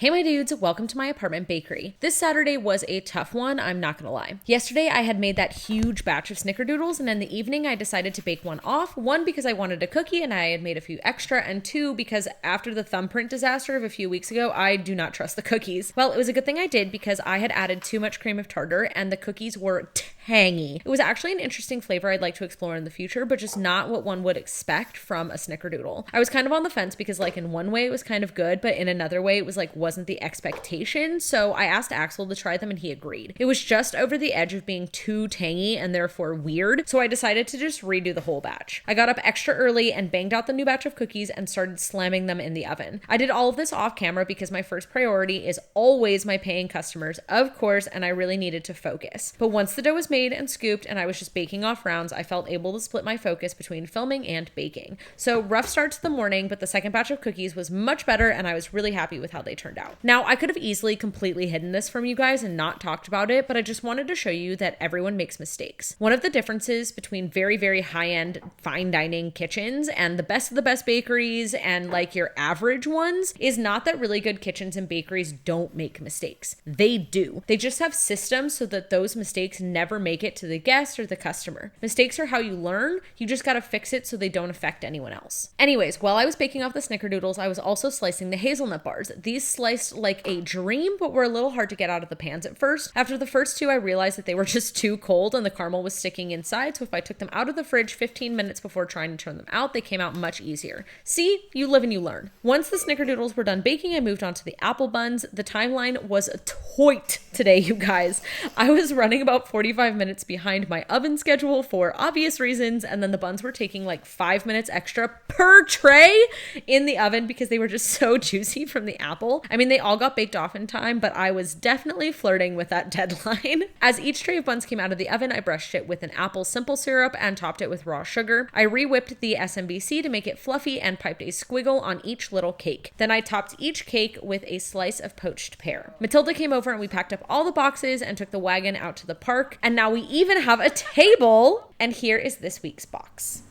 Hey my dudes, welcome to my apartment bakery. This Saturday was a tough one, I'm not gonna lie. Yesterday I had made that huge batch of snickerdoodles, and in the evening I decided to bake one off. One, because I wanted a cookie and I had made a few extra, and two, because after the thumbprint disaster of a few weeks ago, I do not trust the cookies. Well, it was a good thing I did because I had added too much cream of tartar and the cookies were tangy. It was actually an interesting flavor I'd like to explore in the future, but just not what one would expect from a snickerdoodle. I was kind of on the fence because in one way it was kind of good, but in another way it was wasn't the expectation. So I asked Axel to try them and he agreed. It was just over the edge of being too tangy and therefore weird. So I decided to just redo the whole batch. I got up extra early and banged out the new batch of cookies and started slamming them in the oven. I did all of this off camera because my first priority is always my paying customers, of course, and I really needed to focus. But once the dough was made and scooped and I was just baking off rounds, I felt able to split my focus between filming and baking. So rough start to the morning, but the second batch of cookies was much better and I was really happy with how they turned out. Now, I could have easily completely hidden this from you guys and not talked about it, but I just wanted to show you that everyone makes mistakes. One of the differences between very, very high-end fine dining kitchens and the best of the best bakeries and your average ones is not that really good kitchens and bakeries don't make mistakes. They do. They just have systems so that those mistakes never make it to the guest or the customer. Mistakes are how you learn. You just gotta fix it so they don't affect anyone else. Anyways, while I was baking off the snickerdoodles, I was also slicing the hazelnut bars. These sliced like a dream, but were a little hard to get out of the pans at first. After the first two, I realized that they were just too cold and the caramel was sticking inside, so if I took them out of the fridge 15 minutes before trying to turn them out, they came out much easier. See, you live and you learn. Once the snickerdoodles were done baking, I moved on to the apple buns. The timeline was tight today, you guys. I was running about 45 minutes behind my oven schedule for obvious reasons, and then the buns were taking 5 minutes extra per tray in the oven because they were just so juicy from the apple. I mean, they all got baked off in time, but I was definitely flirting with that deadline. As each tray of buns came out of the oven, I brushed it with an apple simple syrup and topped it with raw sugar. I re-whipped the SMBC to make it fluffy and piped a squiggle on each little cake. Then I topped each cake with a slice of poached pear. Matilda came over and we packed up all the boxes and took the wagon out to the park. And now we even have a table. And here is this week's box.